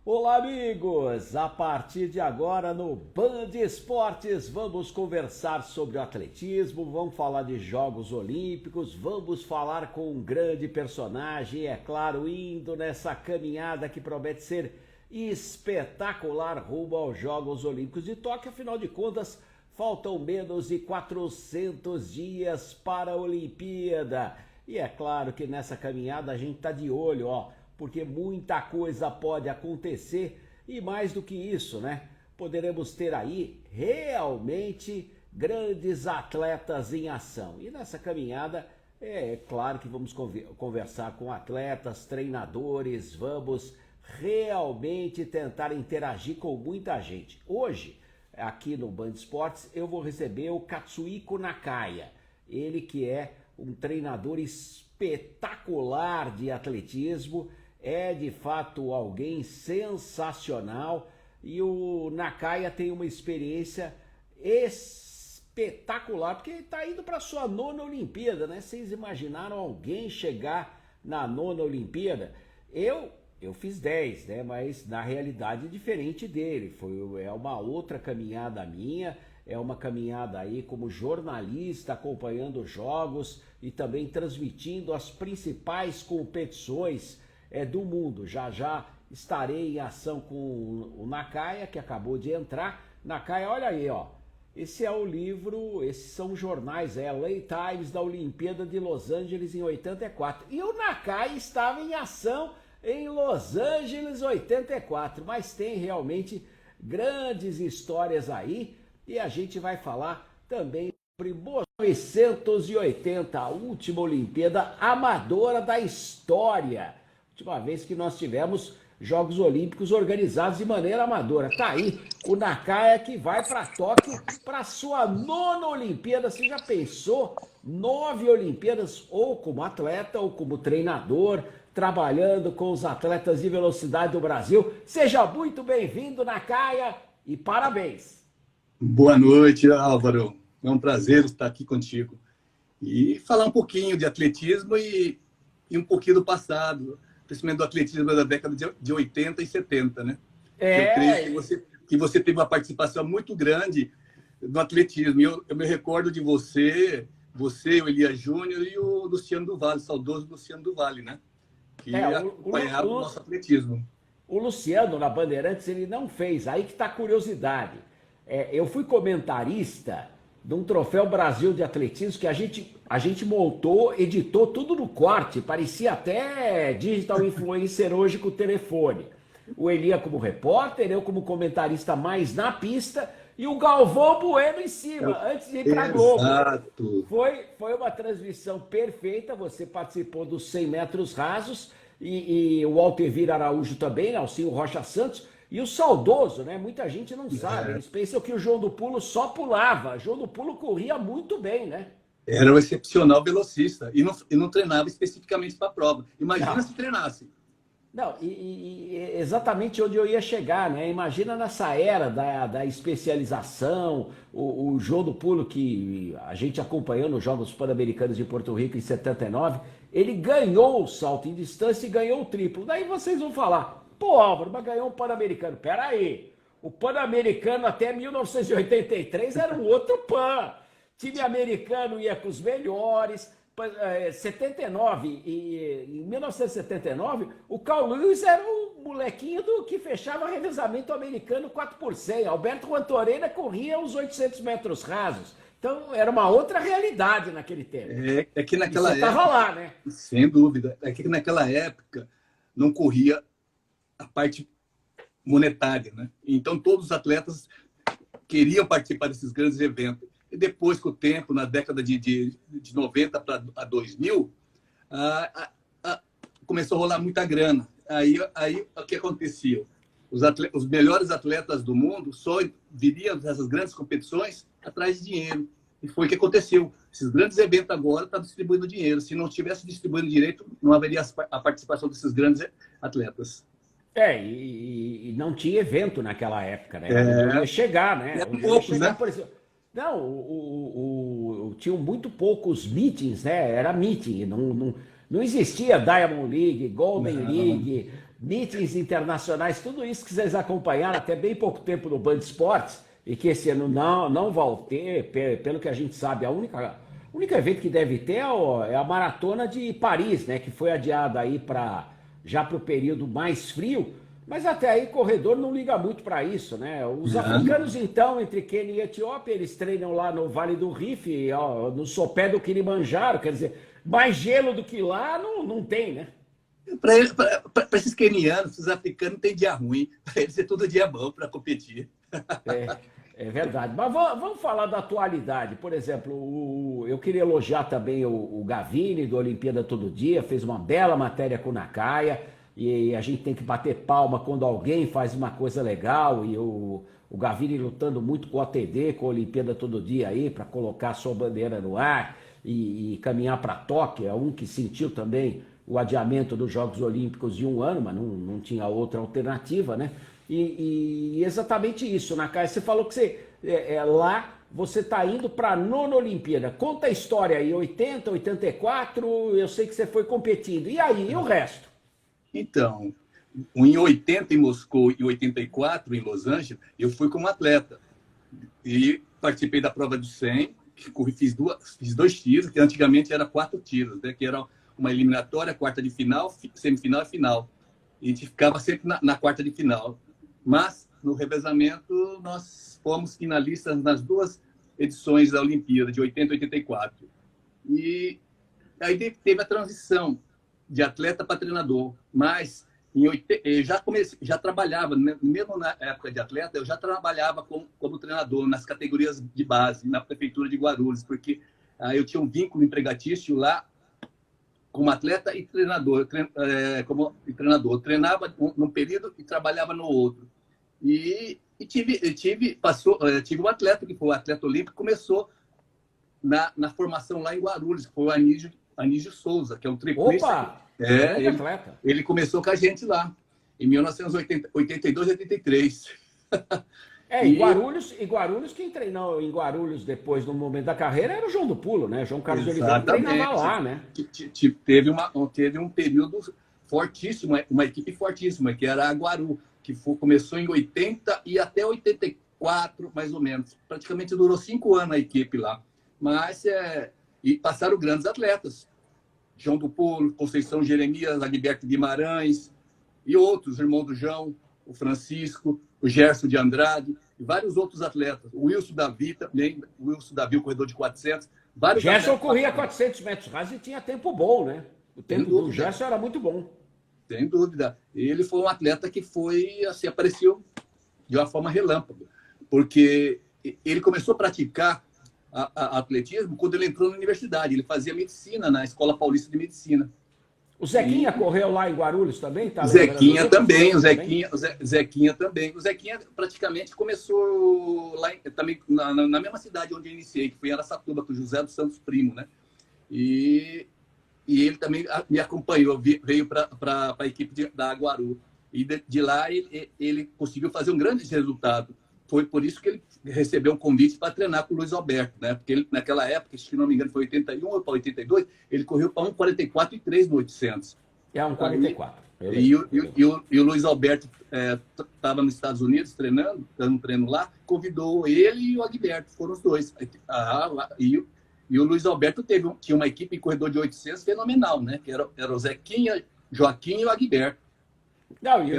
Olá, amigos! A partir de agora no Band Esportes vamos conversar sobre o atletismo, vamos falar de Jogos Olímpicos, vamos falar com um grande personagem, é claro, indo nessa caminhada que promete ser espetacular rumo aos Jogos Olímpicos de Tóquio. Afinal de contas, faltam menos de 400 dias para a Olimpíada. E é claro que nessa caminhada a gente está de olho, porque muita coisa pode acontecer e mais do que isso, né? Poderemos ter aí realmente grandes atletas em ação. E nessa caminhada, é claro que vamos conversar com atletas, treinadores, vamos realmente tentar interagir com muita gente. Hoje, aqui no Band Esportes, eu vou receber o Katsuhiko Nakaya, ele que é um treinador espetacular de atletismo, é de fato alguém sensacional e o Nakaya tem uma experiência espetacular, porque ele está indo para a sua nona Olimpíada, né? Vocês imaginaram alguém chegar na nona Olimpíada? Eu fiz 10, né? Mas na realidade é diferente dele. É uma outra caminhada minha, é uma caminhada aí como jornalista acompanhando os jogos e também transmitindo as principais competições do mundo. Já já estarei em ação com o Nakaya, que acabou de entrar. Nakaya, olha aí, esse é o livro, esses são os jornais, LA Times da Olimpíada de Los Angeles em 84. E o Nakaya estava em ação em Los Angeles 84, mas tem realmente grandes histórias aí e a gente vai falar também sobre 1980, a última Olimpíada amadora da história. Última vez que nós tivemos Jogos Olímpicos organizados de maneira amadora. Tá aí o Nakaya que vai para Tóquio para sua nona Olimpíada. Você já pensou? 9 Olimpíadas, ou como atleta ou como treinador, trabalhando com os atletas de velocidade do Brasil. Seja muito bem-vindo, Nakaya, e parabéns. Boa noite, Álvaro. É um prazer estar aqui contigo. E falar um pouquinho de atletismo e um pouquinho do passado, principalmente do atletismo da década de 80 e 70, né? Eu creio que você teve uma participação muito grande no atletismo. Eu me recordo de você, o Elias Júnior e o Luciano do Vale, saudoso Luciano do Vale, né? Que acompanhava o nosso atletismo. O Luciano, na Bandeirantes, ele não fez. Aí que está a curiosidade. Eu fui comentarista de um Troféu Brasil de Atletismo que a gente montou, editou tudo no corte. Parecia até digital influencer hoje com o telefone. O Elia como repórter, eu como comentarista mais na pista e o Galvão Bueno em cima, antes de ir para a Globo. Exato. Foi uma transmissão perfeita, você participou dos 100 metros rasos e o Altemir Araújo também, Alcinho Rocha Santos, e o saudoso, né? Muita gente não sabe, eles pensam que o João do Pulo só pulava, o João do Pulo corria muito bem, né? Era um excepcional velocista e não treinava especificamente para a prova. Imagina se treinasse. Não, exatamente onde eu ia chegar, né? Imagina nessa era da especialização, o João do Pulo, que a gente acompanhou nos Jogos Pan-Americanos de Porto Rico em 79, ele ganhou o salto em distância e ganhou o triplo. Daí vocês vão falar, pô, Álvaro, mas ganhou um Pan-Americano. Peraí, o Pan-Americano até 1983 era um outro Pan. Time americano ia com os melhores. 79 e em 1979 o Carl Lewis era um molequinho que fechava revezamento americano 4x100. Alberto Cantorena corria os 800 metros rasos. Então era uma outra realidade naquele tempo. É que naquela época, estava lá, né? Sem dúvida. É que naquela época não corria a parte monetária, né? Então todos os atletas queriam participar desses grandes eventos. E depois, com o tempo, na década de 90 para 2000, começou a rolar muita grana. Aí o que acontecia? Os melhores atletas do mundo só viriam dessas grandes competições atrás de dinheiro. E foi o que aconteceu. Esses grandes eventos agora estão distribuindo dinheiro. Se não estivesse distribuindo direito, não haveria a participação desses grandes atletas. E não tinha evento naquela época, né? Onde ia chegar, né? Onde poucos, ia chegar, né? Por exemplo, não, tinham muito poucos meetings, né? Era meeting, não existia Diamond League, Golden League, meetings internacionais, tudo isso que vocês acompanharam até bem pouco tempo no Band Esportes, e que esse ano não vão ter, pelo que a gente sabe, o único evento que deve ter é a Maratona de Paris, né, que foi adiada aí já para o período mais frio, mas até aí corredor não liga muito para isso, né? Os africanos, então, entre Quênia e Etiópia, eles treinam lá no Vale do Rift, no sopé do Kilimanjaro, quer dizer, mais gelo do que lá não tem, né? Para esses quenianos, esses africanos, tem dia ruim. Para eles é todo dia bom para competir. É verdade. Mas vamos falar da atualidade. Por exemplo, eu queria elogiar também o Gavini, do Olimpíada Todo Dia, fez uma bela matéria com o Nakaya, e a gente tem que bater palma quando alguém faz uma coisa legal, e o Gavini lutando muito com o ATD, com a Olimpíada Todo Dia aí, para colocar a sua bandeira no ar e caminhar para Tóquio. É um que sentiu também o adiamento dos Jogos Olímpicos de um ano, mas não tinha outra alternativa, né? E exatamente isso, Nakaya. Você falou que lá você está indo para a nona Olimpíada. Conta a história aí, 80, 84, eu sei que você foi competindo. E aí, e o resto? Então, em 80 em Moscou e 84 em Los Angeles, eu fui como atleta. E participei da prova de 100, fiz dois tiros, que antigamente era 4 tiros, né? Que era uma eliminatória, quarta de final, semifinal e final. E a gente ficava sempre na quarta de final. Mas, no revezamento, nós fomos finalistas nas 2 edições da Olimpíada, de 80 e 84. E aí teve a transição de atleta para treinador. Mas eu já trabalhava, mesmo na época de atleta, eu já trabalhava como treinador nas categorias de base, na prefeitura de Guarulhos, porque eu tinha um vínculo empregatício lá como atleta e treinador. Eu treinava num período e trabalhava no outro. E tive um atleta que foi o atleta olímpico, começou na formação lá em Guarulhos, que foi o Anísio Souza, que é um triplista. Opa! Ele começou com a gente lá, em 1982, 83. Em Guarulhos, quem treinou em Guarulhos depois, no momento da carreira, era o João do Pulo, né? João Carlos de Oliveira treinava lá, né? Teve um período fortíssimo, uma equipe fortíssima, que era a Guaru, que começou em 80 e até 84, mais ou menos. Praticamente durou 5 anos a equipe lá. Mas, e passaram grandes atletas. João do Pulo, Conceição Jeremias, Agberto Guimarães e outros, o irmão do João, o Francisco, o Gerson de Andrade, e vários outros atletas. O Wilson Davi também, o corredor de 400. Gerson corria 400 metros rasos e tinha tempo bom, né? O tempo do Gerson era muito bom. Sem dúvida. Ele foi um atleta que apareceu de uma forma relâmpago, porque ele começou a praticar atletismo quando ele entrou na universidade. Ele fazia medicina na Escola Paulista de Medicina. O Zequinha correu lá em Guarulhos também? Tá? Zequinha também, o Zequinha também. O Zequinha praticamente começou lá também na mesma cidade onde eu iniciei, que foi em Araçatuba, com o José dos Santos Primo, né? E ele também me acompanhou, veio para a equipe da Guaru. E de lá ele conseguiu fazer um grande resultado. Foi por isso que ele recebeu um convite para treinar com o Luiz Alberto, né? Porque ele, naquela época, se não me engano, foi 81 ou para 82, ele correu para 1,44 no 800. É 1,44. E o Luiz Alberto estava nos Estados Unidos treinando, dando um treino lá, convidou ele e o Agberto, foram os dois. E o Luiz Alberto tinha uma equipe em corredor de 800 fenomenal, né? Que era o Zequinha, Joaquim e o Agberto. Não, e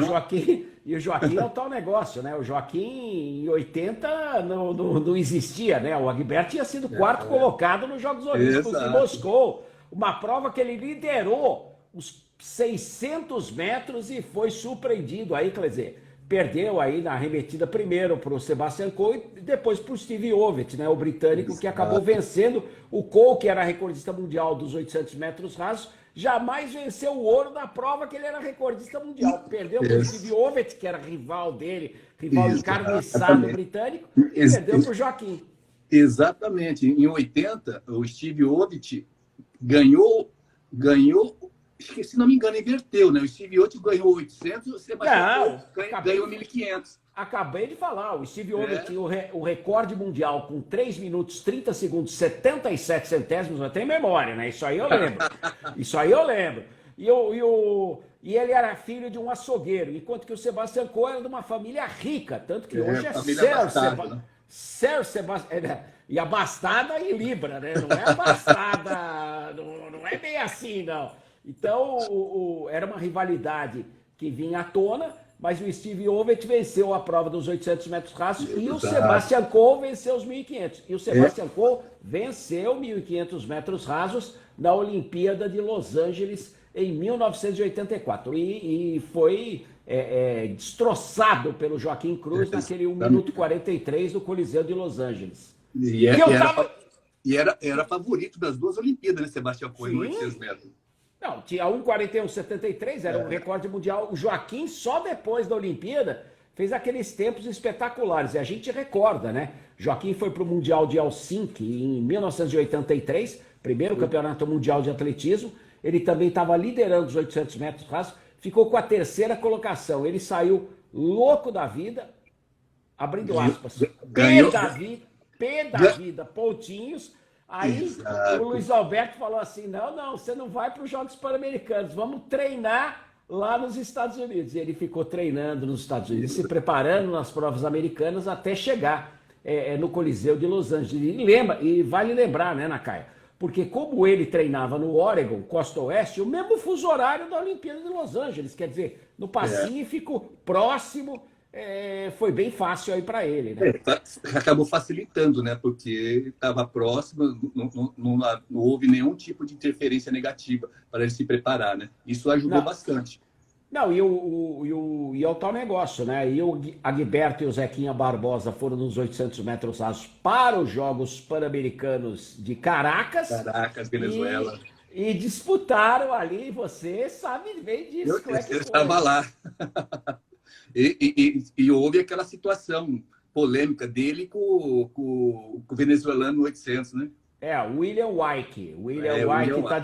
o Joaquim é o tal negócio, né? O Joaquim, em 80, não existia, né? O Agberto tinha sido quarto colocado nos Jogos Olímpicos de Moscou. Uma prova que ele liderou os 600 metros e foi surpreendido aí, quer dizer, perdeu aí na arremetida primeiro para o Sebastian Coe e depois para o Steve Ovett, né? O britânico que acabou vencendo o Coe, que era recordista mundial dos 800 metros rasos, jamais venceu o ouro da prova que ele era recordista mundial. Perdeu para o Steve Ovett, que era rival dele, rival encarniçado britânico, e perdeu para o Joaquim. Exatamente. Em 80, o Steve Ovett ganhou, se não me engano, inverteu, né? O Steve Ovett ganhou 800 e o Sebastião ganhou 1.500. Acabei de falar, o Steve Ovett tinha o recorde mundial com 3 minutos 30 segundos 77 centésimos, eu tenho memória, né? Isso aí eu lembro. E e ele era filho de um açougueiro, enquanto que o Sebastian Coe era de uma família rica, tanto que hoje é Sir Sebastian. E abastada em Libra, né? Não é abastada, não é bem assim, não. Então, era uma rivalidade que vinha à tona, mas o Steve Ovett venceu a prova dos 800 metros rasos e o Sebastian Coe venceu os 1.500. E o Sebastian Coe venceu 1.500 metros rasos na Olimpíada de Los Angeles em 1984. E foi destroçado pelo Joaquim Cruz naquele 1 minuto 43 do Coliseu de Los Angeles. Era favorito das duas Olimpíadas, né, Sebastian Coe, no 800 metros. Não, tinha 1,41,73, era um recorde mundial. O Joaquim, só depois da Olimpíada, fez aqueles tempos espetaculares. E a gente recorda, né? Joaquim foi para o Mundial de Helsinki em 1983, primeiro campeonato mundial de atletismo. Ele também estava liderando os 800 metros rasos, ficou com a terceira colocação. Ele saiu louco da vida, abrindo aspas, pé da vida, pontinhos. Aí o Luiz Alberto falou assim, não, você não vai para os Jogos Pan-Americanos, vamos treinar lá nos Estados Unidos. E ele ficou treinando nos Estados Unidos, se preparando nas provas americanas até chegar no Coliseu de Los Angeles. E vale lembrar, né, Nakaya? Porque como ele treinava no Oregon, Costa Oeste, o mesmo fuso horário da Olimpíada de Los Angeles, quer dizer, no Pacífico, próximo, foi bem fácil aí para ele, né? Acabou facilitando, né? Porque estava próximo, não houve nenhum tipo de interferência negativa para ele se preparar, né? Isso ajudou bastante. Não, e é o tal negócio, né? E o Agberto e o Zequinha Barbosa foram nos 800 metros rasos para os Jogos Pan-Americanos de Caracas. Caracas, Venezuela. E disputaram ali, você sabe bem disso. Eu estava lá. E houve aquela situação polêmica dele com o venezuelano no 800, né? O William Wyke. O William Wyke está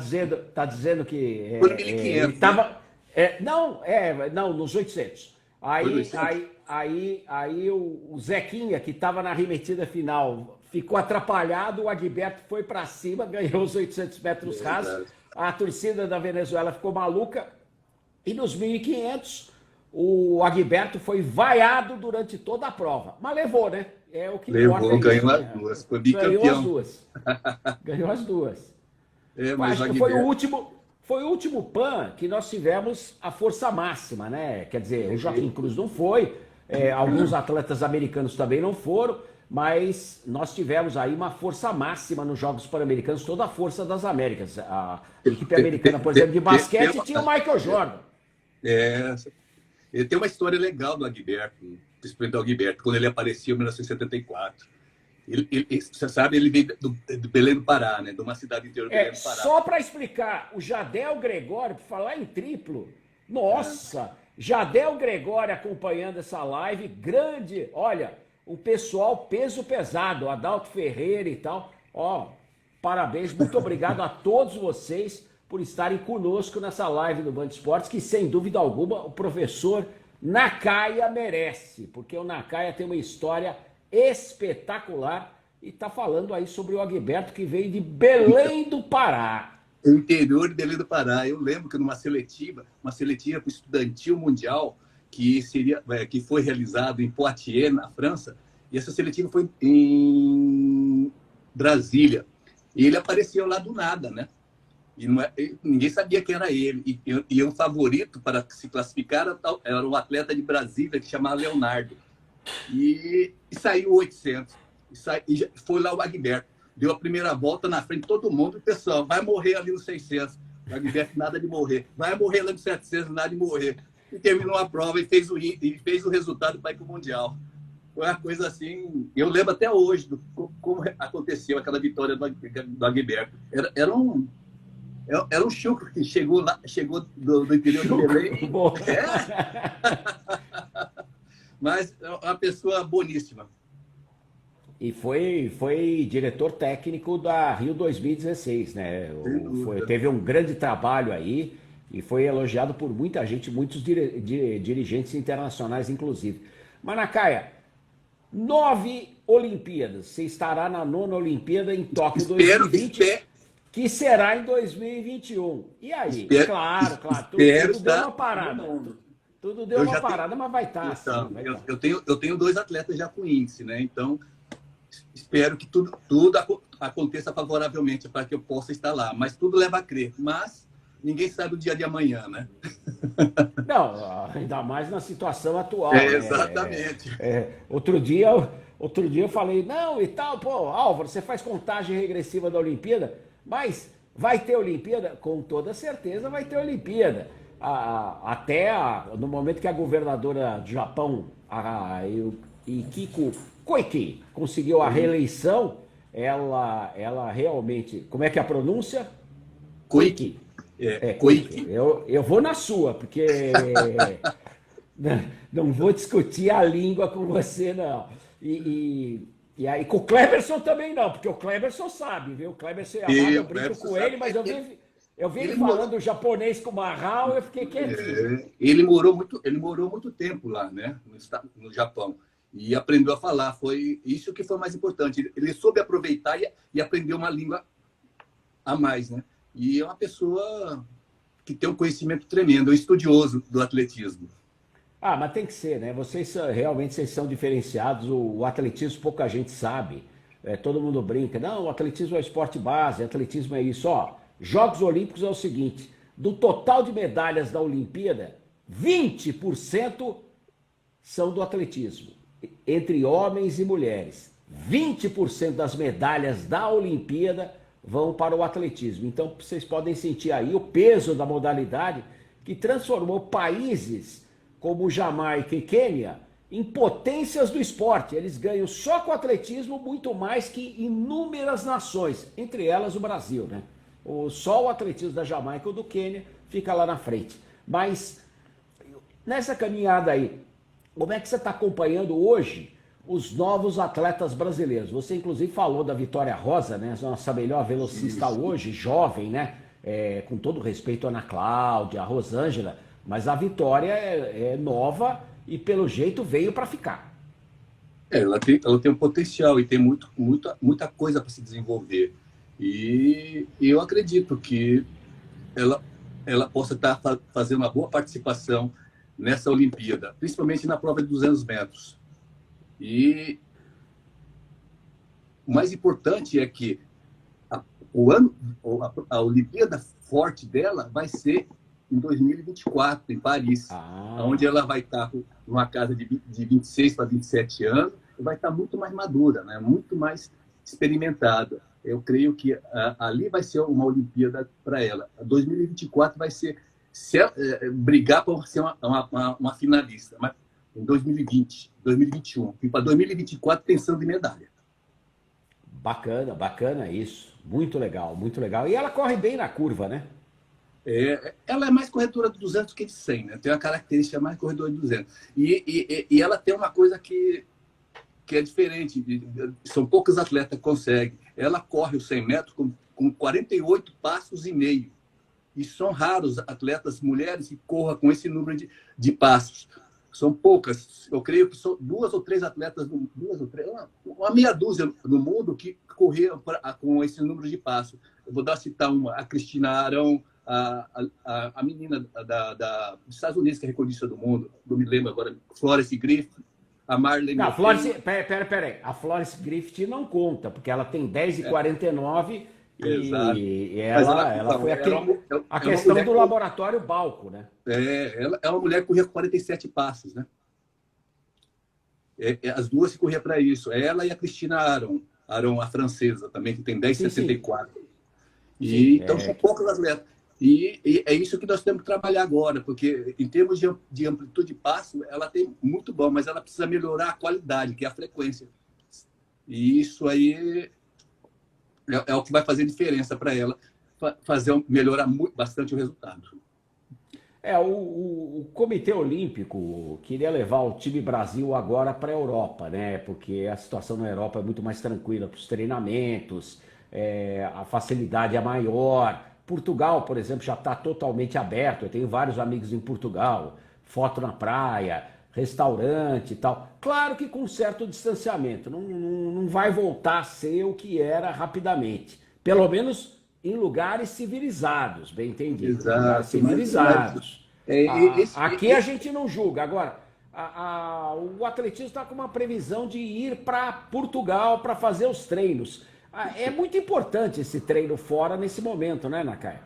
dizendo que... Foi no 1500. Ele estava... Não, nos 800. Aí o Zequinha, que estava na arremetida final, ficou atrapalhado, o Agberto foi para cima, ganhou os 800 metros rasos, a torcida da Venezuela ficou maluca, e nos 1.500 o Agberto foi vaiado durante toda a prova, mas levou, né? É o que levou, ganhou as duas, foi bicampeão. Ganhou as duas. Mas acho que foi o último PAN que nós tivemos a força máxima, né? Quer dizer, o Joaquim Cruz não foi, alguns atletas americanos também não foram, mas nós tivemos aí uma força máxima nos Jogos Pan-Americanos, toda a força das Américas. A equipe americana, por exemplo, de basquete tinha o Michael Jordan. Tem uma história legal do Agberto, principalmente do Agberto, quando ele apareceu em 1974. Você sabe, ele veio do Belém do Pará, né? De uma cidade interior do Belém do Pará. Só para explicar, o Jadel Gregório, para falar em triplo, nossa, Jadel Gregório acompanhando essa live, grande, olha, o pessoal peso pesado, Adalto Ferreira e tal, parabéns, muito obrigado a todos vocês por estarem conosco nessa live do Band Esportes, que sem dúvida alguma o professor Nakaya merece, porque o Nakaya tem uma história espetacular e está falando aí sobre o Agberto, que veio de Belém do Pará. O interior de Belém do Pará. Eu lembro que numa seletiva para o Estudantil Mundial, que foi realizado em Poitiers, na França, e essa seletiva foi em Brasília. E ele apareceu lá do nada, né? E ninguém sabia quem era ele. E o favorito para se classificar era um atleta de Brasília que chamava Leonardo. E saiu 800. E foi lá o Agberto. Deu a primeira volta na frente de todo mundo. O pessoal vai morrer ali no 600. O Agberto nada de morrer. Vai morrer lá no 700, nada de morrer. E terminou a prova e fez o resultado para ir para o Mundial. Foi uma coisa assim... Eu lembro até hoje como aconteceu aquela vitória do Agberto. Era um chucro que chegou do interior do Belém. Mas é uma pessoa boníssima. E foi diretor técnico da Rio 2016, né? Teve um grande trabalho aí e foi elogiado por muita gente, muitos dirigentes internacionais, inclusive. Mas, Nakaya, 9 Olimpíadas. Você estará na 9ª Olimpíada em Tóquio 2020. que será em 2021. E aí? Espero, Claro, espero tudo deu estar uma parada. no mundo. Tudo deu Eu uma já tenho, parada, mas vai estar, então, sim, vai eu, estar. eu tenho dois atletas já com índice, né? Então, espero que aconteça favoravelmente para que eu possa estar lá. Mas tudo leva a crer. Mas ninguém sabe o dia de amanhã, né? Não, ainda mais na situação É, atual, né? exatamente. Outro dia eu falei, não, e tal, pô, Álvaro, você faz contagem regressiva da Olimpíada, mas vai ter Olimpíada? Com toda certeza vai ter Olimpíada. No momento que a governadora do Japão, Ikiko Koike, conseguiu a reeleição, ela realmente. Como é que é a pronúncia? Koike. Koike. É, Koike. Koike. Eu vou na sua, porque não vou discutir a língua com você, não. E aí com o Kleberson também não, porque o Kleberson sabe, viu? O Kleberson Yamada, eu brinco com ele, mas eu vi ele falando japonês com marral, eu fiquei quietinho. Ele morou muito tempo lá, né? No Japão. E aprendeu a falar. Foi isso que foi mais importante. Ele soube aproveitar e aprender uma língua a mais, né? E é uma pessoa que tem um conhecimento tremendo, é um estudioso do atletismo. Ah, mas tem que ser, né? Realmente vocês são diferenciados. O atletismo pouca gente sabe. Todo mundo brinca. Não, o atletismo é esporte base, atletismo é isso. Ó, Jogos Olímpicos é o seguinte: do total de medalhas da Olimpíada, 20% são do atletismo, entre homens e mulheres. 20% das medalhas da Olimpíada vão para o atletismo. Então vocês podem sentir aí o peso da modalidade que transformou países como Jamaica e Quênia em potências do esporte. Eles ganham só com o atletismo muito mais que inúmeras nações, entre elas o Brasil, né? Só o atletismo da Jamaica ou do Quênia fica lá na frente. Mas nessa caminhada aí, como é que você está acompanhando hoje os novos atletas brasileiros? Você inclusive falou da Vitória Rosa, né? Nossa melhor velocista hoje, jovem, né? Com todo respeito a Ana Cláudia, a Rosângela, mas a Vitória é nova e pelo jeito veio para ficar. Ela tem um potencial e tem muita coisa para se desenvolver. E eu acredito que ela possa estar fazendo uma boa participação nessa Olimpíada, principalmente na prova de 200 metros. E o mais importante é que a Olimpíada forte dela vai ser em 2024, em Paris, onde ela vai estar numa casa de 26 para 27 anos e vai estar muito mais madura, né? Muito mais experimentada. Eu creio que ali vai ser uma Olimpíada para ela. A 2024 vai ser brigar para ser uma finalista, mas em 2020, 2021 e para 2024 pensando em medalha. Bacana isso. Muito legal, muito legal. E ela corre bem na curva, né? Ela é mais corredora de 200 que de 100, né? Tem uma característica mais corredora de 200. E ela tem uma coisa que é diferente. São poucos atletas que conseguem. Ela corre os 100 metros com 48 passos e meio. E são raros atletas mulheres que corram com esse número de passos. São poucas. Eu creio que são duas ou três atletas, uma meia dúzia no mundo que correram com esse número de passos. Eu vou citar uma, a Cristina Arão, a menina dos Estados Unidos, que é recordista do mundo, não me lembro agora, Florence Griffith, a Marlene... Não, peraí. A Florence Griffith não conta, porque ela tem 10,49 e ela foi a questão do laboratório Balco, né? Ela é uma mulher que corria com 47 passos, né? As duas se corriam para isso. Ela e a Cristina Arão, a francesa, também, que tem 10,64. Então, são poucos atletas. E é isso que nós temos que trabalhar agora, porque em termos de amplitude de passo, ela tem muito bom, mas ela precisa melhorar a qualidade, que é a frequência. E isso aí é o que vai fazer diferença para ela, melhorar bastante o resultado. O Comitê Olímpico queria levar o time Brasil agora para a Europa, né? Porque a situação na Europa é muito mais tranquila para os treinamentos, a facilidade é maior. Portugal, por exemplo, já está totalmente aberto. Eu tenho vários amigos em Portugal, foto na praia, restaurante e tal. Claro que com certo distanciamento, não vai voltar a ser o que era rapidamente. Pelo menos em lugares civilizados, bem entendido. Exato. Lugares civilizados. Aqui a gente não julga. Agora, o atletismo está com uma previsão de ir para Portugal para fazer os treinos. É muito importante esse treino fora nesse momento, né, Nakaya?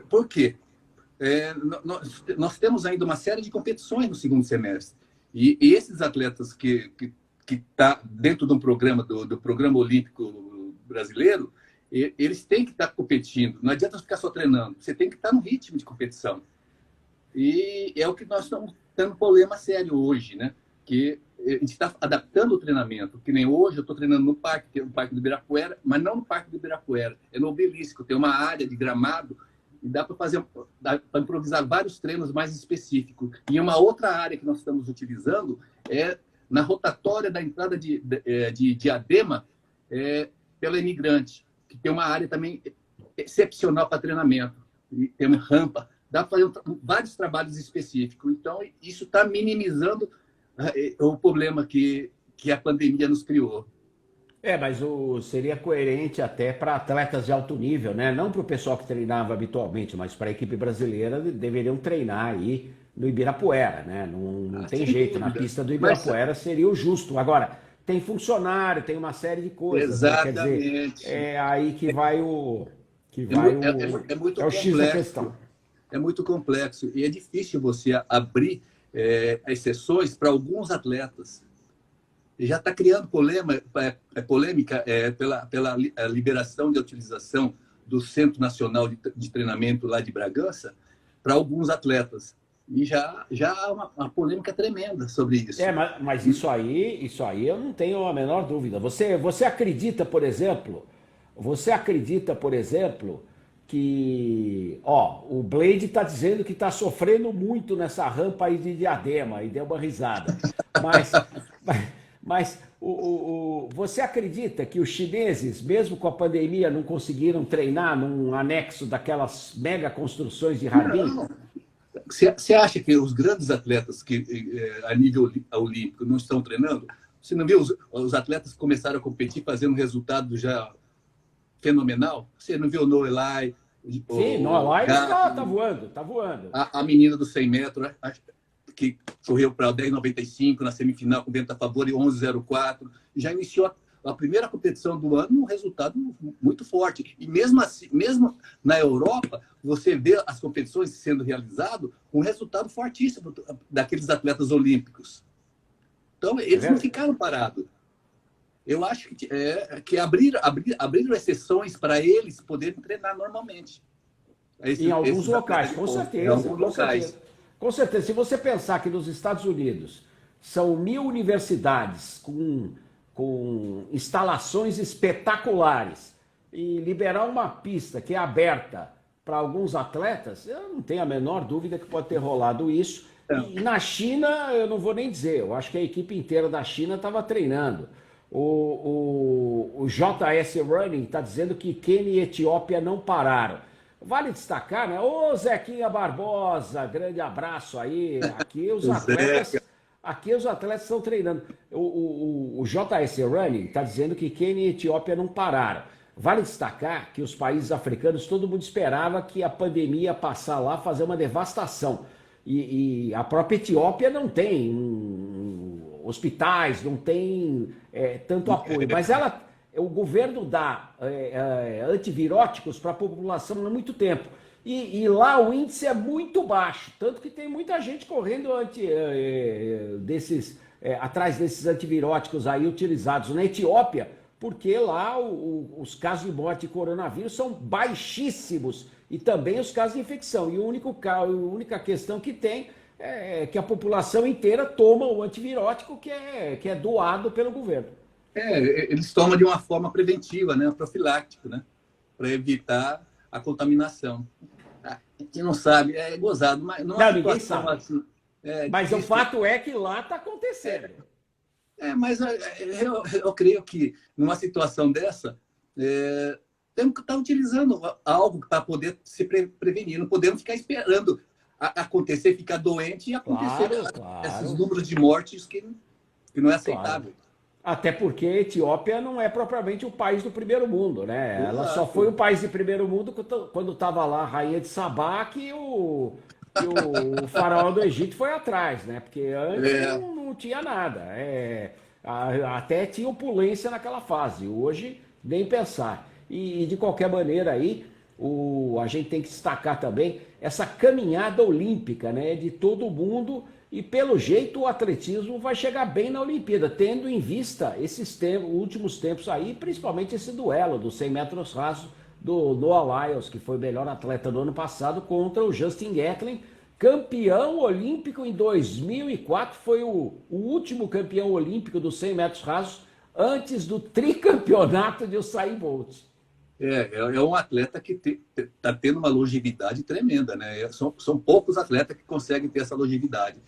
Por quê? Nós temos ainda uma série de competições no segundo semestre. E esses atletas que tá dentro de um programa do Programa Olímpico Brasileiro, eles têm que estar competindo. Não adianta ficar só treinando. Você tem que estar no ritmo de competição. E é o que nós estamos tendo problema sério hoje, né? Que a gente está adaptando o treinamento. Que nem hoje eu estou treinando no parque do Ibirapuera, mas não no Parque do Ibirapuera, é no Obelisco. Tem uma área de gramado e dá para improvisar vários treinos mais específicos. E uma outra área que nós estamos utilizando é na rotatória da entrada de Diadema pela Imigrante, que tem uma área também excepcional para treinamento. E tem uma rampa. Dá para fazer vários trabalhos específicos. Então, isso está minimizando o problema que a pandemia nos criou. Mas seria coerente até para atletas de alto nível, né? Não para o pessoal que treinava habitualmente, mas para a equipe brasileira deveriam treinar aí no Ibirapuera, né? Não tem jeito, na pista do Ibirapuera seria o justo. Agora, tem funcionário, tem uma série de coisas. Exatamente. Né? Quer dizer, é aí que vai o muito é o X da questão. É muito complexo e é difícil você abrir exceções para alguns atletas. E já está criando polêmica pela liberação de utilização do Centro Nacional de Treinamento lá de Bragança para alguns atletas. E já há uma polêmica tremenda sobre isso. Mas isso aí eu não tenho a menor dúvida. Você acredita, por exemplo, que o Blade está dizendo que está sofrendo muito nessa rampa aí de Diadema e deu uma risada. Mas você acredita que os chineses, mesmo com a pandemia, não conseguiram treinar num anexo daquelas mega construções de Harbin? Não. Você acha que os grandes atletas que a nível olímpico não estão treinando? Você não viu os atletas que começaram a competir fazendo um resultado já fenomenal? Você não viu o Noelai? Sim, Noelai está voando, está voando. A menina dos 100 metros, que correu para 10,95 na semifinal com vento a favor e 11,04. Já iniciou a primeira competição do ano num resultado muito forte. E mesmo assim, mesmo na Europa, você vê as competições sendo realizadas com um resultado fortíssimo daqueles atletas olímpicos. Então, eles não ficaram parados. Eu acho que abriram exceções para eles poderem treinar normalmente. Em alguns locais, com certeza. Em alguns locais. Com certeza. Se você pensar que nos Estados Unidos são 1.000 universidades com instalações espetaculares e liberar uma pista que é aberta para alguns atletas, eu não tenho a menor dúvida que pode ter rolado isso. E na China, eu não vou nem dizer, eu acho que a equipe inteira da China estava treinando. O JS Running está dizendo que Quênia e Etiópia não pararam. Vale destacar, né? Ô Zequinha Barbosa, grande abraço aí. Aqui os atletas estão treinando. O JS Running está dizendo que Quênia e Etiópia não pararam. Vale destacar que os países africanos, todo mundo esperava que a pandemia ia passar lá, fazer uma devastação. E a própria Etiópia não tem hospitais, não tem tanto apoio. Mas o governo dá antiviróticos para a população há muito tempo. E lá o índice é muito baixo, tanto que tem muita gente correndo atrás desses antiviróticos aí utilizados na Etiópia, porque lá os casos de morte de coronavírus são baixíssimos e também os casos de infecção. E a única questão que tem é que a população inteira toma o antivirótico que é doado pelo governo. Eles tomam de uma forma preventiva, né, profiláctico, né, para evitar a contaminação. Quem não sabe, é gozado, mas não ninguém sabe. Assim, mas o fato é que lá está acontecendo. Mas eu creio que numa situação dessa, temos que estar utilizando algo para poder se prevenir. Não podemos ficar esperando acontecer, ficar doente e acontecer claro. esses números de mortes que não é aceitável. Até porque a Etiópia não é propriamente o país do primeiro mundo, né? Ela só Exato. foi o país de primeiro mundo quando estava lá a rainha de Sabá que o faraó do Egito foi atrás, né? Porque antes É, não tinha nada. Até tinha opulência naquela fase. Hoje, nem pensar. E de qualquer maneira aí, a gente tem que destacar também essa caminhada olímpica, né? De todo mundo. E pelo jeito o atletismo vai chegar bem na Olimpíada, tendo em vista esses últimos tempos aí, principalmente esse duelo dos 100 metros rasos do Noah Lyles, que foi o melhor atleta do ano passado, contra o Justin Gatlin, campeão olímpico em 2004, foi o último campeão olímpico dos 100 metros rasos, antes do tricampeonato de Usain Bolt. é um atleta que está tendo uma longevidade tremenda, né? São poucos atletas que conseguem ter essa longevidade.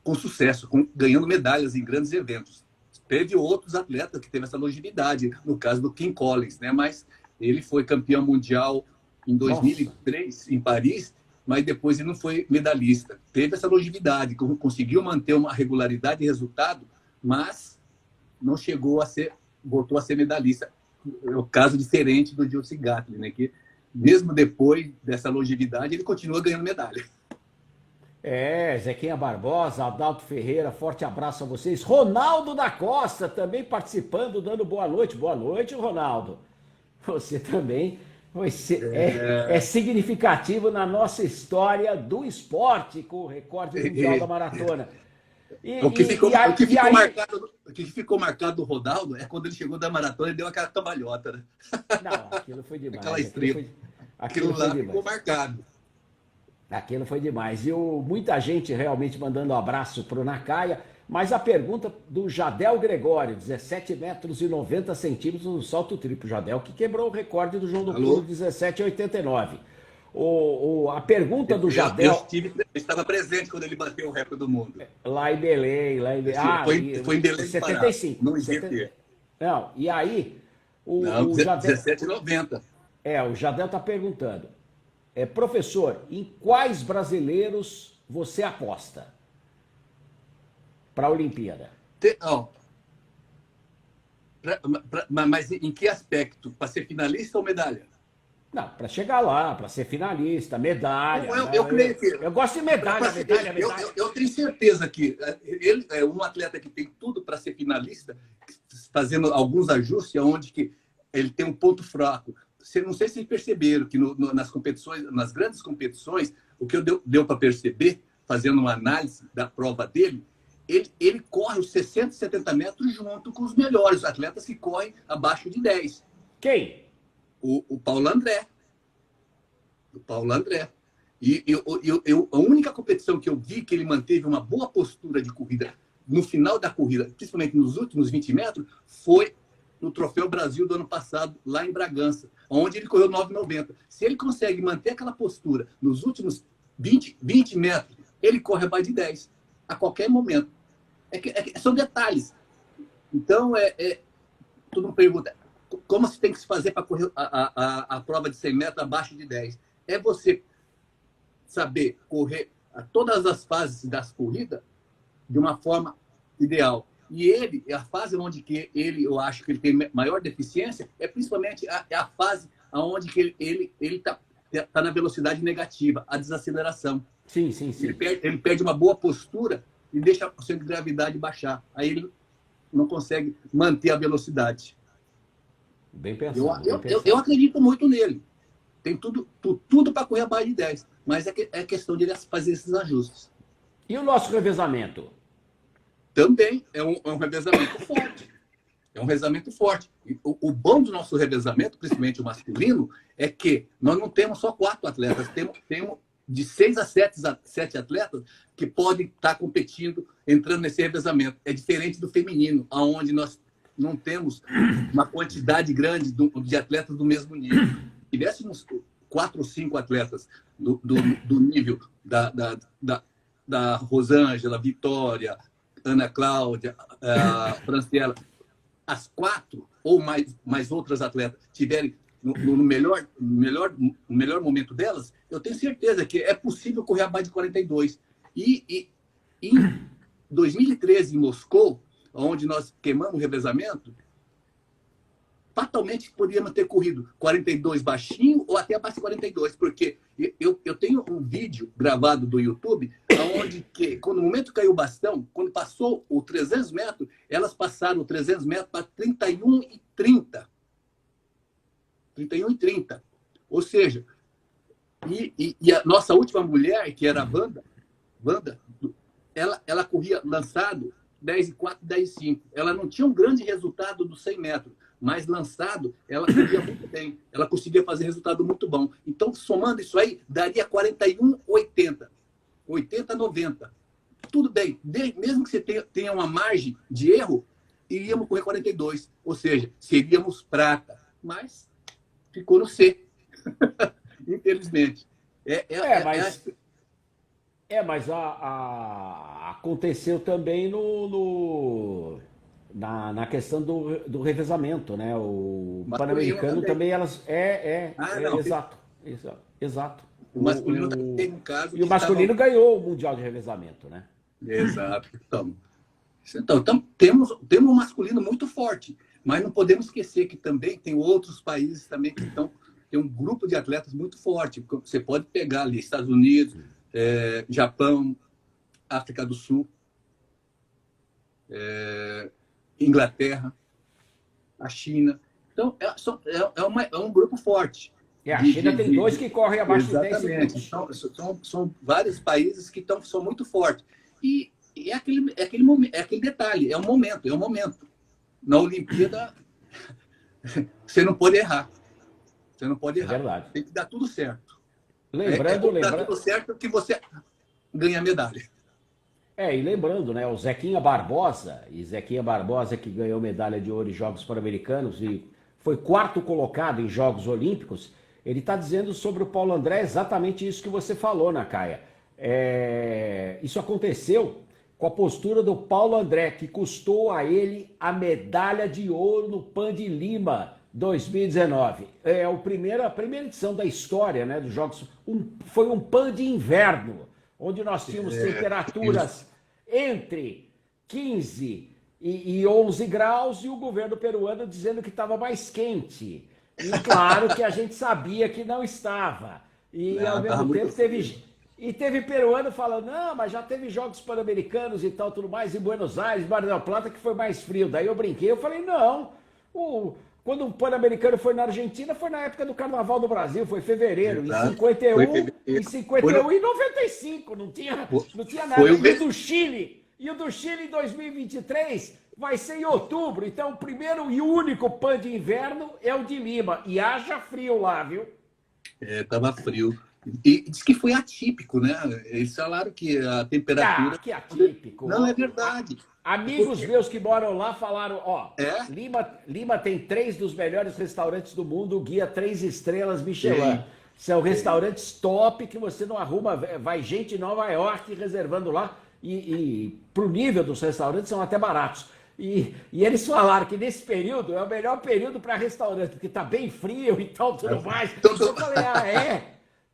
Com sucesso, ganhando medalhas em grandes eventos. Teve outros atletas que teve essa longevidade, no caso do Kim Collins, né? Mas ele foi campeão mundial em 2003, Nossa. Em Paris, mas depois ele não foi medalhista. Teve essa longevidade, conseguiu manter uma regularidade de resultado, mas não chegou a ser, voltou a ser medalhista. É o caso diferente do Justin Gatlin, né? Que mesmo depois dessa longevidade, ele continua ganhando medalha. Zequinha Barbosa, Adalto Ferreira, forte abraço a vocês. Ronaldo da Costa também participando, dando boa noite. Boa noite, Ronaldo. Você também é significativo na nossa história do esporte, com o recorde mundial da maratona. O que ficou marcado do Ronaldo é quando ele chegou da maratona e deu aquela cambalhota, né? Não, aquilo foi demais. Aquela estrela. Aquilo lá ficou marcado. Aquilo foi demais. E muita gente realmente mandando um abraço para o Nakaya. Mas a pergunta do Jadel Gregório, 17 metros e 90 centímetros no salto triplo. Jadel que quebrou o recorde do João do Pulo, 17,89. A pergunta do Jadel... Eu estava presente quando ele bateu o recorde do mundo. Lá em Belém. Foi em Belém, 75. No IGT. Não, e aí... o Jadel... 17,90. O Jadel está perguntando. Professor, em quais brasileiros você aposta para a Olimpíada? Mas em que aspecto? Para ser finalista ou medalha? Não, para chegar lá, para ser finalista, medalha. Eu gosto de medalha. Eu tenho certeza que ele é um atleta que tem tudo para ser finalista, fazendo alguns ajustes onde que ele tem um ponto fraco. Não sei se vocês perceberam que nas competições, nas grandes competições, o que deu para perceber, fazendo uma análise da prova dele, ele corre os 60, 70 metros junto com os melhores atletas que correm abaixo de 10. Quem? O Paulo André. O Paulo André. E a única competição que eu vi que ele manteve uma boa postura de corrida no final da corrida, principalmente nos últimos 20 metros, foi no Troféu Brasil do ano passado, lá em Bragança, onde ele correu 9,90. Se ele consegue manter aquela postura nos últimos 20 metros, ele corre abaixo de 10, a qualquer momento. São detalhes. Então, todo mundo pergunta, como se tem que se fazer para correr a prova de 100 metros abaixo de 10? É você saber correr a todas as fases das corridas de uma forma ideal. E a fase onde que eu acho que ele tem maior deficiência é principalmente a fase onde que ele está na velocidade negativa, a desaceleração. Sim. Ele perde uma boa postura e deixa o centro de gravidade baixar. Aí ele não consegue manter a velocidade. Bem pensado. Eu acredito muito nele. Tem tudo para correr abaixo de 10. Mas é questão de ele fazer esses ajustes. E o nosso revezamento? Também é um revezamento forte. É um revezamento forte. E o bom do nosso revezamento, principalmente o masculino, é que nós não temos só 4 atletas, temos de 6 a 7 atletas que podem estar competindo, entrando nesse revezamento. É diferente do feminino, onde nós não temos uma quantidade grande de atletas do mesmo nível. Se tivéssemos 4 ou 5 atletas do nível da Rosângela, Vitória, Ana Cláudia, Franciela, as 4 ou mais outras atletas tiverem no melhor momento delas, eu tenho certeza que é possível correr abaixo de 42. E em 2013, em Moscou, onde nós queimamos o revezamento, fatalmente poderíamos ter corrido 42 baixinho ou até abaixo de 42, porque eu tenho um vídeo gravado do YouTube, onde que, quando o momento caiu o bastão, quando passou o 300 metros, elas passaram o 300 metros para 31 e 30. 31 e 30. Ou seja, e a nossa última mulher, que era a Wanda, ela corria lançado 10 e 4, 10 e 5. Ela não tinha um grande resultado dos 100 metros, mas lançado, ela corria muito bem. Ela conseguia fazer resultado muito bom. Então, somando isso aí, daria 41, 80. 80, 90. Tudo bem. Mesmo que você tenha uma margem de erro, iríamos correr 42. Ou seja, seríamos prata. Mas ficou no C. Infelizmente. Mas aconteceu também na questão do revezamento, né? O Pan-Americano também elas. Exato. O masculino também tem um caso. E o masculino ganhou o Mundial de Revezamento, né? Exato. Então temos um masculino muito forte, mas não podemos esquecer que também tem outros países também que tem um grupo de atletas muito forte. Você pode pegar ali Estados Unidos, Japão, África do Sul, Inglaterra, a China. Então, é um grupo forte. A China tem dois que correm abaixo de 10 segundos. Então, são vários países que são muito fortes. E é aquele detalhe, é um momento. Na Olimpíada, você não pode errar. Você não pode errar. É verdade. Tem que dar tudo certo. Lembrando. Dar tudo certo que você ganha medalha. E lembrando, né, o Zequinha Barbosa que ganhou medalha de ouro em Jogos Pan-Americanos e foi quarto colocado em Jogos Olímpicos, ele está dizendo sobre o Paulo André exatamente isso que você falou, Nakaya. Isso aconteceu com a postura do Paulo André, que custou a ele a medalha de ouro no Pan de Lima 2019. É a primeira edição da história, né, dos Jogos. Foi um Pan de inverno, onde nós tínhamos temperaturas entre 15 e 11 graus e o governo peruano dizendo que estava mais quente. E claro que a gente sabia que não estava. E ao mesmo tempo teve peruano falando, não, mas já teve Jogos Pan-Americanos e tal, tudo mais, em Buenos Aires, Mar del Plata, que foi mais frio. Daí eu brinquei, eu falei, não, quando o Pan-Americano foi na Argentina, foi na época do Carnaval do Brasil, foi em fevereiro, em 51 e 95, não tinha nada. E o do Chile em 2023 vai ser em outubro, então o primeiro e único Pan de inverno é o de Lima, e haja frio lá, viu? Tava frio. E diz que foi atípico, né? Eles falaram que a temperatura... que atípico. Não, é verdade. Amigos meus que moram lá falaram, Lima tem 3 dos melhores restaurantes do mundo, guia 3 estrelas Michelin. São restaurantes top que você não arruma, vai gente em Nova York reservando lá e pro nível dos restaurantes são até baratos. E eles falaram que nesse período é o melhor período para restaurante, porque tá bem frio e tal, tudo mais. Eu falei,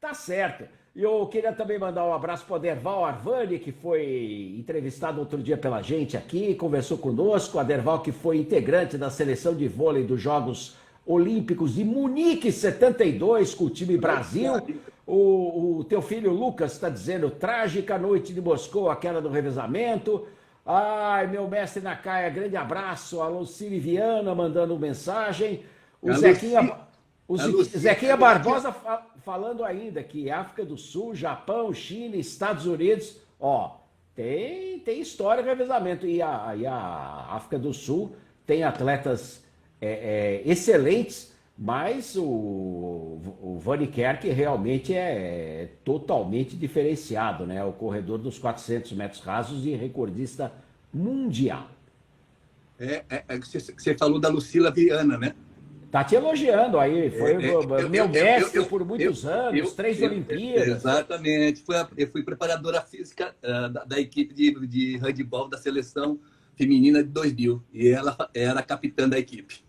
tá certo. E eu queria também mandar um abraço para o Aderval Arvani, que foi entrevistado outro dia pela gente aqui, conversou conosco. Aderval, que foi integrante da seleção de vôlei dos Jogos Olímpicos de Munique 72, com o time Brasil. O teu filho Lucas está dizendo, trágica noite de Moscou, aquela do revezamento. Ai, meu mestre Nakaya, grande abraço. A Lucile Viana mandando mensagem. Zequinha Barbosa falando ainda que África do Sul, Japão, Chile, Estados Unidos, tem história de revezamento. E a África do Sul tem atletas excelentes, mas o Vannikerk realmente é totalmente diferenciado, né? O corredor dos 400 metros rasos e recordista mundial. Você falou da Lucila Viana, né? Tá te elogiando aí, foi meu mestre por muitos anos, 3 Olimpíadas. Exatamente, eu fui preparadora física da equipe de handebol da seleção feminina de 2000, e ela era a capitã da equipe.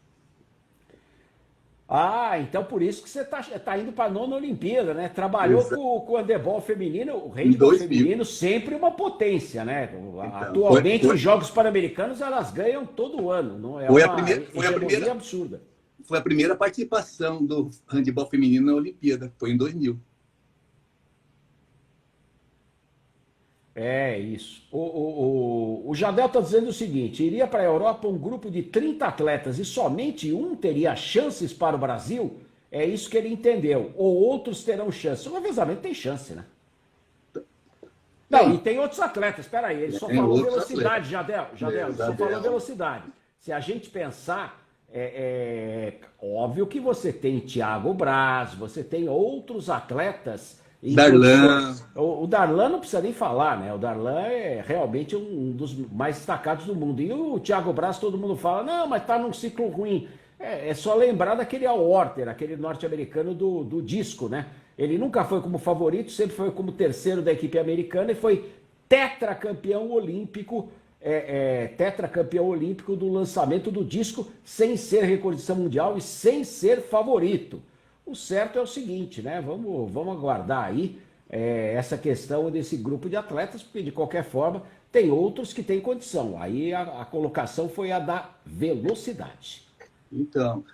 Ah, então por isso que você tá indo para a nona Olimpíada, né? Trabalhou Exa- com o handebol feminino, o Em handebol 2000. feminino sempre uma potência, né? Então, Atualmente os Jogos Pan-Americanos elas ganham todo ano, não é foi a uma primeira, foi a hegemonia primeira, absurda. foi a primeira participação do handebol feminino na Olimpíada, foi em 2000. É isso. O Jadel está dizendo o seguinte: iria para a Europa um grupo de 30 atletas e somente um teria chances para o Brasil? É isso que ele entendeu. Ou outros terão chance. O revezamento tem chance, né? Não, e Tem, tem outros atletas. Espera aí, ele só tem falou outros atletas. velocidade, Jadel. Jadel, ele só falou Jardel, velocidade. Se a gente pensar, óbvio que você tem Thiago Braz, você tem outros atletas em Darlan, condições. O Darlan não precisa nem falar, né? O Darlan é realmente um dos mais destacados do mundo. E o Thiago Braz, todo mundo fala, não, mas tá num ciclo ruim. É só lembrar daquele Al Orter, aquele norte-americano do disco, né? Ele nunca foi como favorito, sempre foi como terceiro da equipe americana e foi tetracampeão olímpico, tetracampeão olímpico do lançamento do disco, sem ser recordista mundial e sem ser favorito. O certo é o seguinte, né? Vamos aguardar aí essa questão desse grupo de atletas, porque de qualquer forma tem outros que têm condição. Aí a colocação foi a da velocidade. então,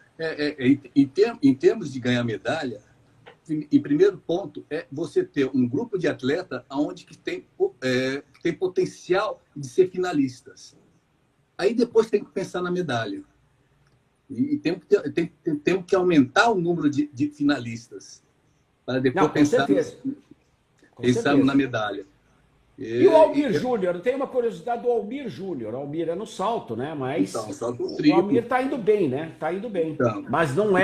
em termos de ganhar medalha, em primeiro ponto é você ter um grupo de atleta onde que tem potencial de ser finalistas. Aí depois tem que pensar na medalha. E temos que aumentar o número de finalistas para depois Não, com certeza. Com pensarmos na certeza. medalha. E o Almir Júnior, tem uma curiosidade do Almir Júnior. O Almir é no salto, né? Mas Então, só com o o Almir triplo. tá indo bem, né? Tá indo bem. Então, Mas então, não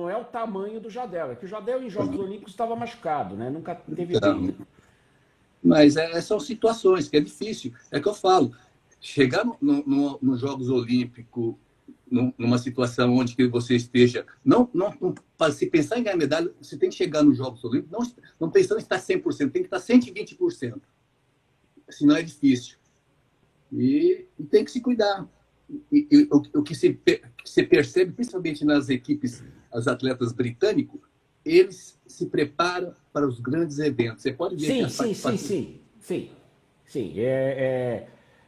é o tamanho do Jadel. É que o Jadel em Jogos Olímpicos estava machucado, né? Nunca teve bem, então. né? Mas são situações que é difícil. É que eu falo, chegar nos Jogos Olímpicos, numa situação onde que você esteja... Para se pensar em ganhar medalha, você tem que chegar nos Jogos Olímpicos, não pensando em estar 100%, tem que estar 120%. Senão é difícil. E tem que se cuidar. O que se percebe, principalmente nas equipes, os atletas britânicos, eles se preparam para os grandes eventos. Você pode ver que Sim, as sim, sim, participações... sim. Sim. Sim.